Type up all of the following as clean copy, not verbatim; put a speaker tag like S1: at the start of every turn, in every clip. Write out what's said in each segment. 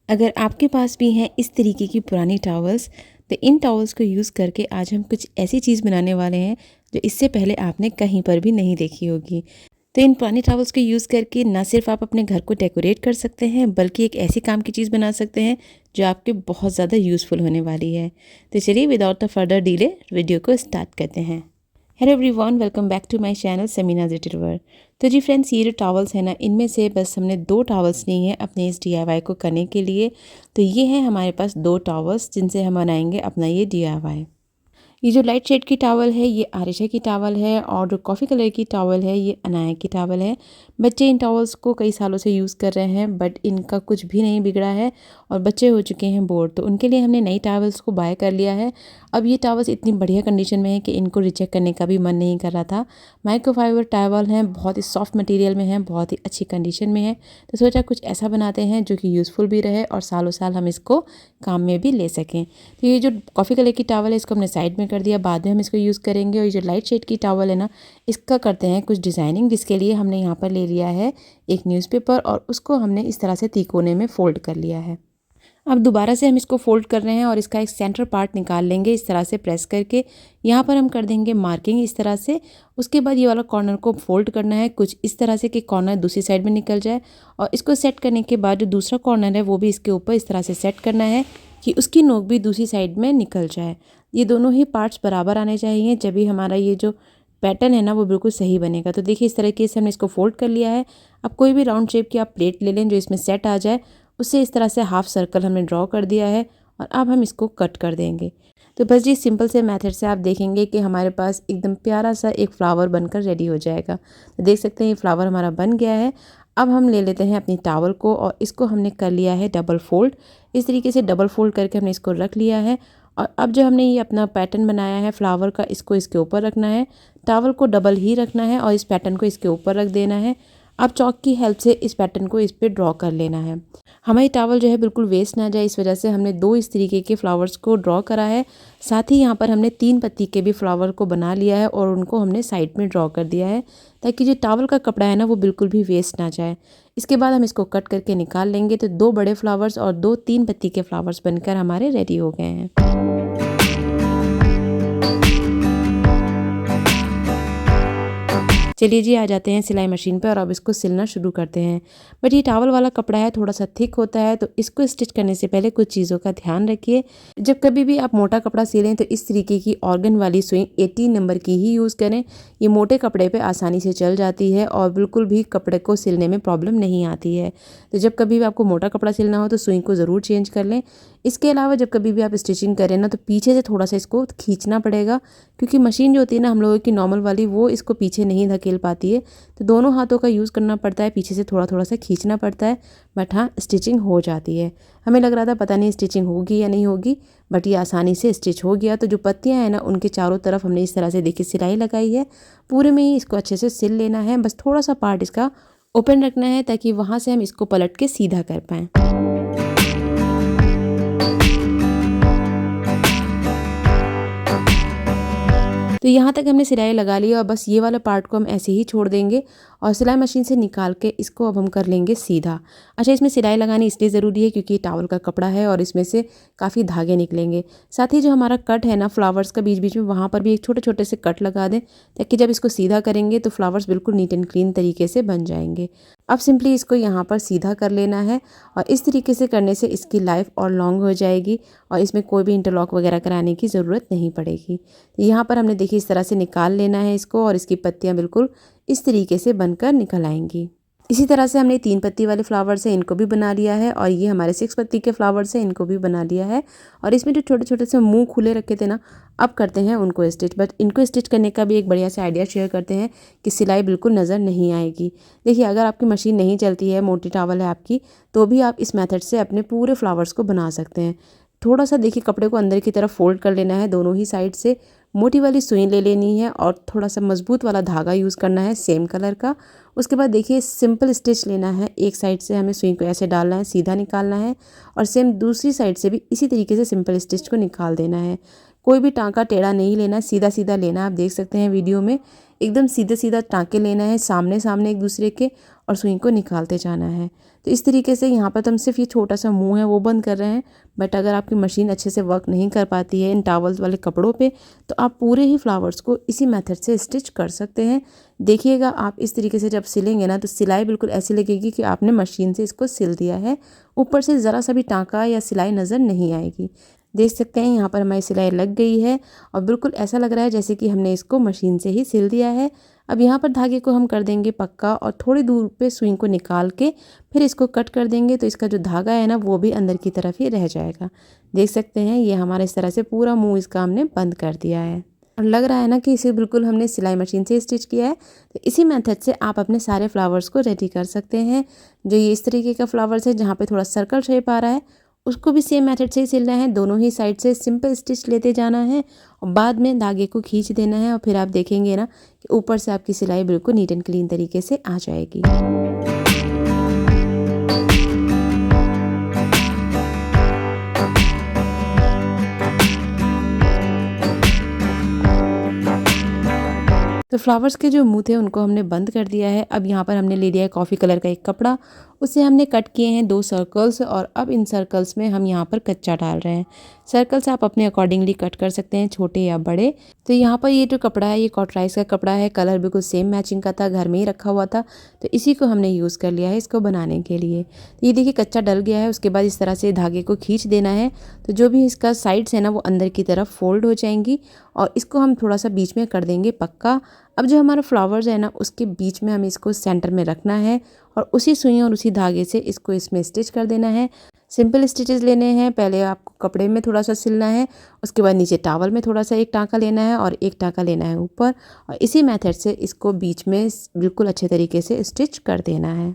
S1: अगर आपके पास भी हैं इस तरीके की पुरानी टॉवल्स, तो इन टॉवल्स को यूज़ करके आज हम कुछ ऐसी चीज़ बनाने वाले हैं जो इससे पहले आपने कहीं पर भी नहीं देखी होगी। तो इन पुरानी टॉवल्स को यूज़ करके ना सिर्फ आप अपने घर को डेकोरेट कर सकते हैं, बल्कि एक ऐसी काम की चीज़ बना सकते हैं जो आपके बहुत ज़्यादा यूज़फुल होने वाली है। तो चलिए without the further delay video को स्टार्ट करते हैं। Hello everyone, welcome back to my channel Samina's little. तो जी फ्रेंड्स, ये जो टॉवल्स है ना, इनमें से बस हमने 2 टॉवल्स ली हैं अपने इस DIY को करने के लिए। तो ये हैं हमारे पास 2 टॉवल्स जिनसे हम बनाएंगे अपना ये DIY। ये जो लाइट शेड की टॉवल है ये आरिशा की टॉवल है, और जो कॉफ़ी कलर की टॉवल है ये अनाया की टॉवल है। बच्चे इन टॉवल्स को कई सालों से यूज़ कर रहे हैं, बट इनका कुछ भी नहीं बिगड़ा है और बच्चे हो चुके हैं बोर, तो उनके लिए हमने नई टॉवल्स को बाय कर लिया है। अब ये टॉवल्स इतनी बढ़िया कंडीशन में है कि इनको रिचेक करने का भी मन नहीं कर रहा था। माइक्रोफाइबर टॉवल हैं, बहुत ही सॉफ्ट मटेरियल में है, बहुत ही अच्छी कंडीशन में है। तो सोचा कुछ ऐसा बनाते हैं जो कि यूज़फुल भी रहे और सालों साल हम इसको काम में भी ले सकें। तो ये जो कॉफ़ी कलर की टॉवल है इसको हमने साइड में कर दिया, बाद में हम इसको यूज़ करेंगे। और ये जो लाइट शेड की टॉवल है ना, इसका करते हैं कुछ डिज़ाइनिंग, जिसके लिए हमने यहाँ पर ले लिया है एक न्यूज़पेपर और उसको हमने इस तरह से तिकोने में फ़ोल्ड कर लिया है। अब दोबारा से हम इसको फ़ोल्ड कर रहे हैं और इसका एक सेंटर पार्ट निकाल लेंगे इस तरह से प्रेस करके। यहाँ पर हम कर देंगे मार्किंग इस तरह से। उसके बाद ये वाला कॉर्नर को फ़ोल्ड करना है कुछ इस तरह से कि कॉर्नर दूसरी साइड में निकल जाए, और इसको सेट करने के बाद जो दूसरा कॉर्नर है वो भी इसके ऊपर इस तरह से सेट करना है कि उसकी नोक भी दूसरी साइड में निकल जाए। ये दोनों ही पार्ट्स बराबर आने चाहिए, जब भी हमारा ये जो पैटर्न है ना वो बिल्कुल सही बनेगा। तो देखिए इस तरीके से हमने इसको फ़ोल्ड कर लिया है। अब कोई भी राउंड शेप की आप प्लेट ले लें जो इसमें सेट आ जाए, उससे इस तरह से हाफ सर्कल हमने ड्रॉ कर दिया है और अब हम इसको कट कर देंगे। तो बस जी सिंपल से मेथड से आप देखेंगे कि हमारे पास एकदम प्यारा सा एक फ्लावर बनकर रेडी हो जाएगा। तो देख सकते हैं ये फ्लावर हमारा बन गया है। अब हम ले लेते हैं अपनी टॉवल को और इसको हमने कर लिया है डबल फोल्ड। इस तरीके से डबल फोल्ड करके हमने इसको रख लिया है। और अब जो हमने ये अपना पैटर्न बनाया है फ्लावर का, इसको इसके ऊपर रखना है। टॉवल को डबल ही रखना है और इस पैटर्न को इसके ऊपर रख देना है। अब चॉक की हेल्प से इस पैटर्न को इस पर ड्रॉ कर लेना है। हमारी टॉवल जो है बिल्कुल वेस्ट ना जाए, इस वजह से हमने 2 इस तरीके के फ्लावर्स को ड्रॉ करा है। साथ ही यहाँ पर हमने 3 पत्ती के भी फ्लावर को बना लिया है और उनको हमने साइड में ड्रॉ कर दिया है, ताकि जो टॉवल का कपड़ा है ना वो बिल्कुल भी वेस्ट ना जाए। इसके बाद हम इसको कट करके निकाल लेंगे। तो 2 बड़े फ्लावर्स और 2 3 पत्ती के फ्लावर्स बनकर हमारे रेडी हो गए हैं। चलिए जी, आ जाते हैं सिलाई मशीन पे और अब इसको सिलना शुरू करते हैं। बट ये टॉवल वाला कपड़ा है, थोड़ा सा थिक होता है, तो इसको स्टिच करने से पहले कुछ चीज़ों का ध्यान रखिए। जब कभी भी आप मोटा कपड़ा सिलें तो इस तरीके की ऑर्गन वाली सुई 18 नंबर की ही यूज़ करें। ये मोटे कपड़े पे आसानी से चल जाती है और बिल्कुल भी कपड़े को सिलने में प्रॉब्लम नहीं आती है। तो जब कभी भी आपको मोटा कपड़ा सिलना हो तो सुई को ज़रूर चेंज कर लें। इसके अलावा जब कभी भी आप स्टिचिंग करें ना, तो पीछे से थोड़ा सा इसको खींचना पड़ेगा, क्योंकि मशीन जो होती है ना हम लोगों की नॉर्मल वाली, वो इसको पीछे नहीं धकेल पाती है। तो दोनों हाथों का यूज़ करना पड़ता है, पीछे से थोड़ा थोड़ा सा खींचना पड़ता है। बट हाँ, स्टिचिंग हो जाती है। हमें लग रहा था पता नहीं स्टिचिंग होगी या नहीं होगी, बट ये आसानी से स्टिच हो गया। तो जो पत्तियां हैं ना उनके चारों तरफ हमने इस तरह से देखिए सिलाई लगाई है। पूरे में ही इसको अच्छे से सिल लेना है, बस थोड़ा सा पार्ट इसका ओपन रखना है ताकि वहाँ से हम इसको पलट के सीधा कर पाएँ। तो यहाँ तक हमने सिलाई लगा ली और बस ये वाला पार्ट को हम ऐसे ही छोड़ देंगे और सिलाई मशीन से निकाल के इसको अब हम कर लेंगे सीधा। अच्छा, इसमें सिलाई लगानी इसलिए ज़रूरी है क्योंकि ये टॉवल का कपड़ा है और इसमें से काफ़ी धागे निकलेंगे। साथ ही जो हमारा कट है ना फ्लावर्स का, बीच बीच में वहाँ पर भी एक छोटे छोटे से कट लगा दें, ताकि जब इसको सीधा करेंगे तो फ्लावर्स बिल्कुल नीट एंड क्लीन तरीके से बन जाएंगे। अब सिंपली इसको यहाँ पर सीधा कर लेना है और इस तरीके से करने से इसकी लाइफ और लॉन्ग हो जाएगी और इसमें कोई भी इंटरलॉक वगैरह कराने की ज़रूरत नहीं पड़ेगी। यहाँ पर हमने देखिए इस तरह से निकाल लेना है इसको और इसकी पत्तियाँ बिल्कुल इस तरीके से बनकर निकल आएंगी। इसी तरह से हमने 3 पत्ती वाले फ्लावर्स हैं इनको भी बना लिया है और ये हमारे 6 पत्ती के फ्लावर्स हैं इनको भी बना लिया है। और इसमें जो छोटे छोटे से मुंह खुले रखे थे ना, अब करते हैं उनको स्टिच। बट इनको स्टिच करने का भी एक बढ़िया सा आइडिया शेयर करते हैं कि सिलाई बिल्कुल नज़र नहीं आएगी। देखिए, अगर आपकी मशीन नहीं चलती है, मोटी टॉवल है आपकी, तो भी आप इस मेथड से अपने पूरे फ्लावर्स को बना सकते हैं। थोड़ा सा देखिए कपड़े को अंदर की तरफ फोल्ड कर लेना है दोनों ही साइड से, मोटी वाली सुई ले लेनी है और थोड़ा सा मजबूत वाला धागा यूज़ करना है सेम कलर का। उसके बाद देखिए सिंपल स्टिच लेना है, एक साइड से हमें सुई को ऐसे डालना है, सीधा निकालना है और सेम दूसरी साइड से भी इसी तरीके से सिंपल स्टिच को निकाल देना है। कोई भी टाँका टेढ़ा नहीं लेना, सीधा सीधा लेना है। आप देख सकते हैं वीडियो में एकदम सीधे सीधा टाँके लेना है सामने सामने एक दूसरे के, और सुई को निकालते जाना है। तो इस तरीके से यहाँ पर तो हम सिर्फ ये छोटा सा मुंह है वो बंद कर रहे हैं, बट अगर आपकी मशीन अच्छे से वर्क नहीं कर पाती है इन टॉवल्स वाले कपड़ों पे, तो आप पूरे ही फ्लावर्स को इसी मेथड से स्टिच कर सकते हैं। देखिएगा आप इस तरीके से जब सिलेंगे ना, तो सिलाई बिल्कुल ऐसी लगेगी कि आपने मशीन से इसको सिल दिया है। ऊपर से ज़रा सा भी टाँका या सिलाई नज़र नहीं आएगी। देख सकते हैं यहाँ पर हमारी सिलाई लग गई है और बिल्कुल ऐसा लग रहा है जैसे कि हमने इसको मशीन से ही सिल दिया है। अब यहाँ पर धागे को हम कर देंगे पक्का और थोड़ी दूर पे सुई को निकाल के फिर इसको कट कर देंगे, तो इसका जो धागा है ना वो भी अंदर की तरफ ही रह जाएगा। देख सकते हैं ये हमारा इस तरह से पूरा मुंह इसका हमने बंद कर दिया है और लग रहा है ना कि इसे बिल्कुल हमने सिलाई मशीन से स्टिच किया है। तो इसी मेथड से आप अपने सारे फ्लावर्स को रेडी कर सकते हैं। जो ये इस तरीके का फ्लावर्स है जहाँ पे थोड़ा सर्कल शेप आ रहा है, उसको भी सेम मेथड से ही सिलना है। दोनों ही साइड से सिंपल स्टिच लेते जाना है और बाद में धागे को खींच देना है और फिर आप देखेंगे ना कि ऊपर से आपकी सिलाई बिल्कुल नीट एंड क्लीन तरीके से आ जाएगी। तो फ्लावर्स के जो मुँह थे उनको हमने बंद कर दिया है। अब यहाँ पर हमने ले लिया है कॉफ़ी कलर का एक कपड़ा, उससे हमने कट किए हैं 2 सर्कल्स और अब इन सर्कल्स में हम यहाँ पर कच्चा डाल रहे हैं। सर्कल्स आप अपने अकॉर्डिंगली कट कर सकते हैं, छोटे या बड़े। तो यहाँ पर ये जो कपड़ा है ये कॉटराइज का कपड़ा है, कलर बिल्कुल सेम मैचिंग का था, घर में ही रखा हुआ था, तो इसी को हमने यूज़ कर लिया है इसको बनाने के लिए। तो ये देखिए कच्चा डल गया है। उसके बाद इस तरह से धागे को खींच देना है, तो जो भी इसका साइड्स है ना वो अंदर की तरफ फोल्ड हो जाएंगी और इसको हम थोड़ा सा बीच में कर देंगे पक्का। अब जो हमारा फ्लावर्स है ना उसके बीच में हमें इसको सेंटर में रखना है और उसी सुई और उसी धागे से इसको इसमें स्टिच कर देना है। सिंपल स्टिचेस लेने हैं। पहले आपको कपड़े में थोड़ा सा सिलना है, उसके बाद नीचे टॉवल में थोड़ा सा एक टाँका लेना है और एक टाँका लेना है ऊपर, और इसी मेथड से इसको बीच में बिल्कुल अच्छे तरीके से स्टिच कर देना है।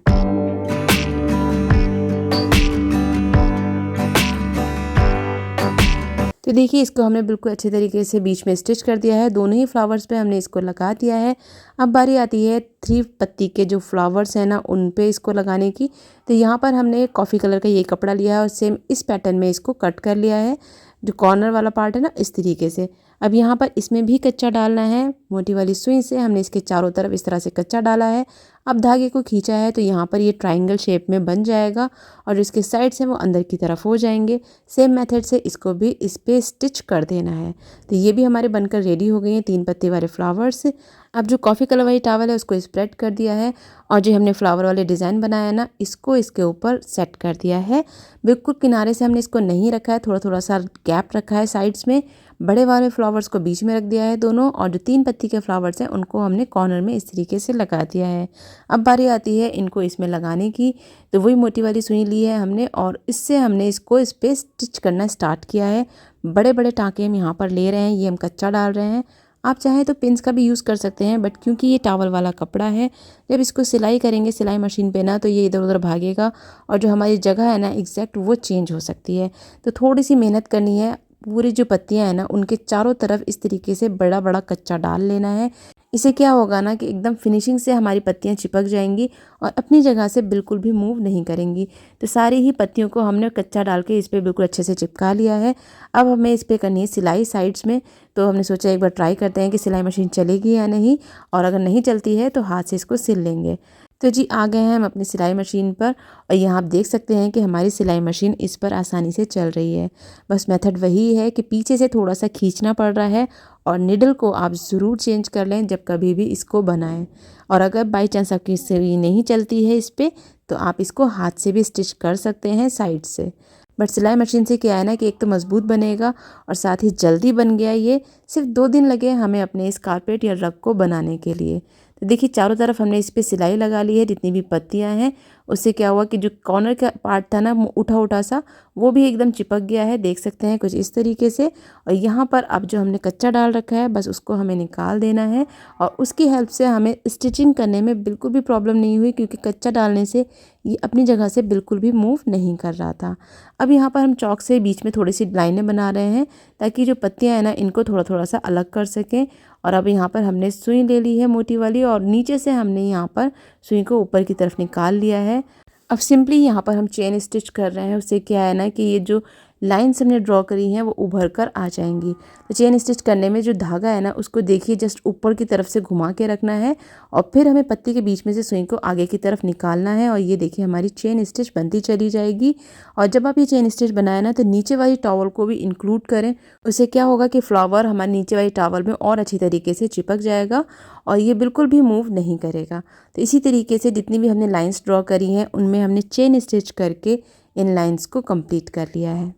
S1: तो देखिए इसको हमने बिल्कुल अच्छे तरीके से बीच में स्टिच कर दिया है। दोनों ही फ्लावर्स पे हमने इसको लगा दिया है। अब बारी आती है 3 पत्ती के जो फ्लावर्स हैं ना उन पे इसको लगाने की। तो यहाँ पर हमने कॉफ़ी कलर का ये कपड़ा लिया है और सेम इस पैटर्न में इसको कट कर लिया है। जो कॉर्नर वाला पार्ट है ना इस तरीके से। अब यहाँ पर इसमें भी कच्चा डालना है। मोटी वाली सुई से हमने इसके चारों तरफ इस तरह से कच्चा डाला है। अब धागे को खींचा है तो यहाँ पर ये ट्रायंगल शेप में बन जाएगा और इसके साइड्स हैं वो अंदर की तरफ हो जाएंगे। सेम मेथड से इसको भी इस पे स्टिच कर देना है। तो ये भी हमारे बनकर रेडी हो गए हैं 3 पत्ते वाले फ्लावर्स। अब जो कॉफ़ी कलर वाली टॉवल है उसको स्प्रेड कर दिया है और जो हमने फ्लावर वाले डिज़ाइन बनाया है ना इसको इसके ऊपर सेट कर दिया है। बिल्कुल किनारे से हमने इसको नहीं रखा है, थोड़ा थोड़ा सा गैप रखा है साइड्स में। बड़े वाले फ्लावर्स को बीच में रख दिया है दोनों, और जो 3 पत्ती के फ्लावर्स हैं उनको हमने कॉर्नर में इस तरीके से लगा दिया है। अब बारी आती है इनको इसमें लगाने की। तो वही मोटी वाली सुई ली है हमने और इससे हमने इसको इस पर स्टिच करना स्टार्ट किया है। बड़े बड़े टाँके हम यहाँ पर ले रहे हैं, ये हम कच्चा डाल रहे हैं। आप चाहें तो पिंस का भी यूज़ कर सकते हैं, बट क्योंकि ये टॉवल वाला कपड़ा है, जब इसको सिलाई करेंगे सिलाई मशीन पे ना तो ये इधर उधर भागेगा और जो हमारी जगह है ना एग्जैक्ट वो चेंज हो सकती है। तो थोड़ी सी मेहनत करनी है। पूरी जो पत्तियां हैं ना उनके चारों तरफ इस तरीके से बड़ा बड़ा कच्चा डाल लेना है। इससे क्या होगा ना कि एकदम फिनिशिंग से हमारी पत्तियां चिपक जाएंगी और अपनी जगह से बिल्कुल भी मूव नहीं करेंगी। तो सारी ही पत्तियों को हमने कच्चा डाल के इस पर बिल्कुल अच्छे से चिपका लिया है। अब हमें इस पर करनी है सिलाई साइड्स में। तो हमने सोचा एक बार ट्राई करते हैं कि सिलाई मशीन चलेगी या नहीं, और अगर नहीं चलती है तो हाथ से इसको सिल लेंगे। तो जी आ गए हैं हम अपनी सिलाई मशीन पर और यहाँ आप देख सकते हैं कि हमारी सिलाई मशीन इस पर आसानी से चल रही है। बस मेथड वही है कि पीछे से थोड़ा सा खींचना पड़ रहा है और निडल को आप ज़रूर चेंज कर लें जब कभी भी इसको बनाएं। और अगर बाई चांस आपकी सुई नहीं चलती है इस पर तो आप इसको हाथ से भी स्टिच कर सकते हैं साइड से। बट सिलाई मशीन से क्या है ना कि एक तो मज़बूत बनेगा और साथ ही जल्दी बन गया। ये सिर्फ 2 दिन लगे हमें अपने इस कारपेट या रग को बनाने के लिए। तो देखिए चारों तरफ हमने इस पर सिलाई लगा ली है। जितनी भी पत्तियां हैं उससे क्या हुआ कि जो कॉर्नर का पार्ट था ना उठा उठा सा वो भी एकदम चिपक गया है। देख सकते हैं कुछ इस तरीके से। और यहाँ पर अब जो हमने कच्चा डाल रखा है बस उसको हमें निकाल देना है और उसकी हेल्प से हमें स्टिचिंग करने में बिल्कुल भी प्रॉब्लम नहीं हुई, क्योंकि कच्चा डालने से ये अपनी जगह से बिल्कुल भी मूव नहीं कर रहा था। अब यहाँ पर हम चॉक से बीच में थोड़ी सी लाइनें बना रहे हैं ताकि जो पत्तियाँ हैं ना इनको थोड़ा थोड़ा सा अलग कर सकें। और अब यहाँ पर हमने सुई ले ली है मोटी वाली और नीचे से हमने यहाँ पर सुई को ऊपर की तरफ निकाल लिया है। अब सिंपली यहाँ पर हम चेन स्टिच कर रहे हैं। उससे क्या है ना कि ये जो लाइन्स हमने ड्रॉ करी हैं वो उभर कर आ जाएंगी। तो चेन स्टिच करने में जो धागा है ना उसको देखिए जस्ट ऊपर की तरफ से घुमा के रखना है और फिर हमें पत्ती के बीच में से सुई को आगे की तरफ निकालना है और ये देखिए हमारी चेन स्टिच बनती चली जाएगी। और जब आप ये चेन स्टिच बनाए ना तो नीचे वाली टॉवल को भी इंक्लूड करें, उससे क्या होगा कि फ्लावर हमारे नीचे वाली टॉवल में और अच्छी तरीके से चिपक जाएगा और ये बिल्कुल भी मूव नहीं करेगा। तो इसी तरीके से जितनी भी हमने लाइंस ड्रॉ करी हैं उनमें हमने चेन स्टिच करके इन लाइंस को कंप्लीट कर लिया है।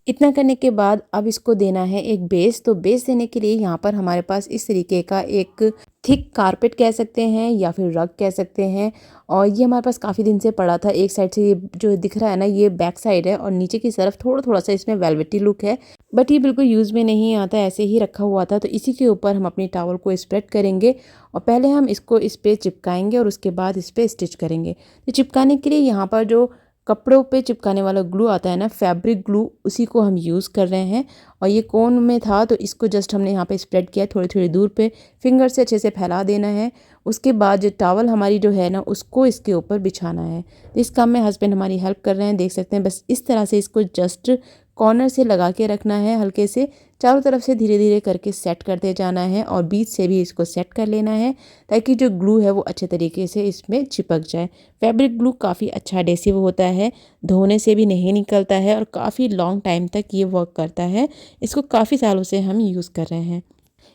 S1: इतना करने के बाद अब इसको देना है एक बेस। तो बेस देने के लिए यहाँ पर हमारे पास इस तरीके का एक थिक कारपेट कह सकते हैं या फिर रग कह सकते हैं और ये हमारे पास काफ़ी दिन से पड़ा था। एक साइड से ये जो दिख रहा है ना ये बैक साइड है और नीचे की तरफ थोड़ा थोड़ा सा इसमें वेलवेटी लुक है, बट ये बिल्कुल यूज़ में नहीं आता, ऐसे ही रखा हुआ था। तो इसी के ऊपर हम अपनी टॉवल को स्प्रेड करेंगे और पहले हम इसको इस पर चिपकाएंगे और उसके बाद इस पर स्टिच करेंगे। तो चिपकाने के लिए यहाँ पर जो कपड़ों पे चिपकाने वाला ग्लू आता है ना, फैब्रिक ग्लू, उसी को हम यूज़ कर रहे हैं। और ये कोन में था तो इसको जस्ट हमने यहाँ पे स्प्रेड किया, थोड़ी थोड़ी दूर पे फिंगर से अच्छे से फैला देना है। उसके बाद जो टॉवल हमारी जो है ना उसको इसके ऊपर बिछाना है। तो इस काम में हस्बैंड हमारी हेल्प कर रहे हैं, देख सकते हैं। बस इस तरह से इसको जस्ट कॉर्नर से लगा के रखना है, हल्के से चारों तरफ से धीरे धीरे करके सेट करते जाना है और बीच से भी इसको सेट कर लेना है ताकि जो ग्लू है वो अच्छे तरीके से इसमें चिपक जाए। फैब्रिक ग्लू काफ़ी अच्छा एडेसिव होता है, धोने से भी नहीं निकलता है और काफ़ी लॉन्ग टाइम तक ये वर्क करता है। इसको काफ़ी सालों से हम यूज़ कर रहे हैं।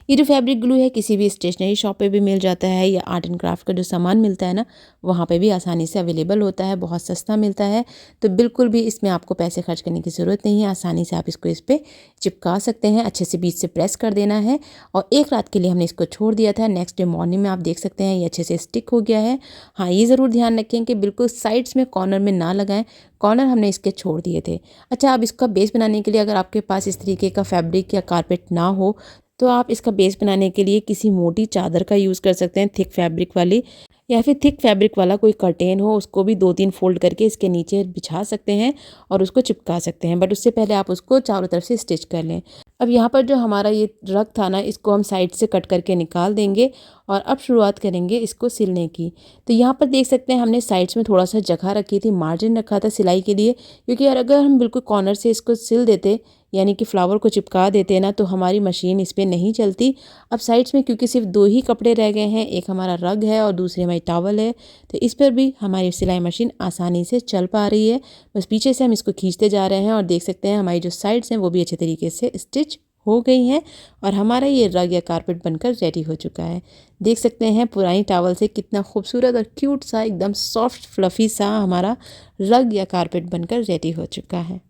S1: ये जो फैब्रिक ग्लू है किसी भी स्टेशनरी शॉप पे भी मिल जाता है या आर्ट एंड क्राफ्ट का जो सामान मिलता है ना वहाँ पे भी आसानी से अवेलेबल होता है, बहुत सस्ता मिलता है। तो बिल्कुल भी इसमें आपको पैसे खर्च करने की ज़रूरत नहीं है, आसानी से आप इसको इस पर चिपका सकते हैं। अच्छे से बीच से प्रेस कर देना है और एक रात के लिए हमने इसको छोड़ दिया था। नेक्स्ट डे मॉर्निंग में आप देख सकते हैं ये अच्छे से स्टिक हो गया है। हाँ, ये ज़रूर ध्यान रखें कि बिल्कुल साइड्स में कॉर्नर में ना लगाएं, कॉर्नर हमने इसके छोड़ दिए थे। अच्छा, अब इसका बेस बनाने के लिए अगर आपके पास इस तरीके का फैब्रिक या कारपेट ना हो तो आप इसका बेस बनाने के लिए किसी मोटी चादर का यूज़ कर सकते हैं, थिक फैब्रिक वाली, या फिर थिक फैब्रिक वाला कोई कर्टेन हो उसको भी 2-3 फोल्ड करके इसके नीचे बिछा सकते हैं और उसको चिपका सकते हैं। बट उससे पहले आप उसको चारों तरफ से स्टिच कर लें। अब यहाँ पर जो हमारा ये रग था ना इसको हम साइड से कट करके निकाल देंगे और अब शुरुआत करेंगे इसको सिलने की। तो यहाँ पर देख सकते हैं हमने साइड्स में थोड़ा सा जगह रखी थी, मार्जिन रखा था सिलाई के लिए, क्योंकि अगर हम बिल्कुल कॉर्नर से इसको सिल देते यानी कि फ्लावर को चिपका देते ना तो हमारी मशीन इस पर नहीं चलती। अब साइड्स में क्योंकि सिर्फ 2 ही कपड़े रह गए हैं, एक हमारा रग है और दूसरी हमारी टॉवल है, तो इस पर भी हमारी सिलाई मशीन आसानी से चल पा रही है। बस पीछे से हम इसको खींचते जा रहे हैं और देख सकते हैं हमारी जो साइड्स हैं वो भी अच्छे तरीके से स्टिच हो गई हैं और हमारा ये रग या कारपेट बनकर रेडी हो चुका है। देख सकते हैं पुरानी टॉवल से कितना खूबसूरत और क्यूट सा एकदम सॉफ्ट फ्लफी सा हमारा रग या कारपेट बनकर रेडी हो चुका है।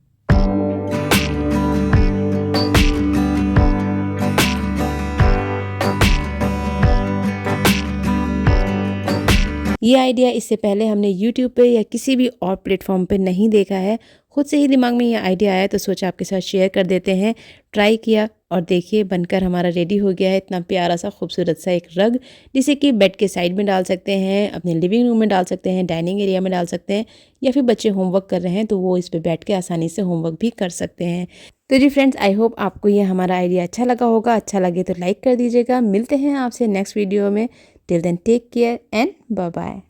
S1: ये आइडिया इससे पहले हमने यूट्यूब पे या किसी भी और प्लेटफॉर्म पे नहीं देखा है, खुद से ही दिमाग में ये आइडिया आया तो सोचा आपके साथ शेयर कर देते हैं। ट्राई किया और देखिए बनकर हमारा रेडी हो गया है इतना प्यारा सा खूबसूरत सा एक रग, जिसे कि बेड के साइड में डाल सकते हैं, अपने लिविंग रूम में डाल सकते हैं, डाइनिंग एरिया में डाल सकते हैं, या फिर बच्चे होमवर्क कर रहे हैं तो वो इस पर बैठ के आसानी से होमवर्क भी कर सकते हैं। तो जी फ्रेंड्स, आई होप आपको ये हमारा आइडिया अच्छा लगा होगा। अच्छा लगे तो लाइक कर दीजिएगा। मिलते हैं आपसे नेक्स्ट वीडियो में। Till then take care and bye bye.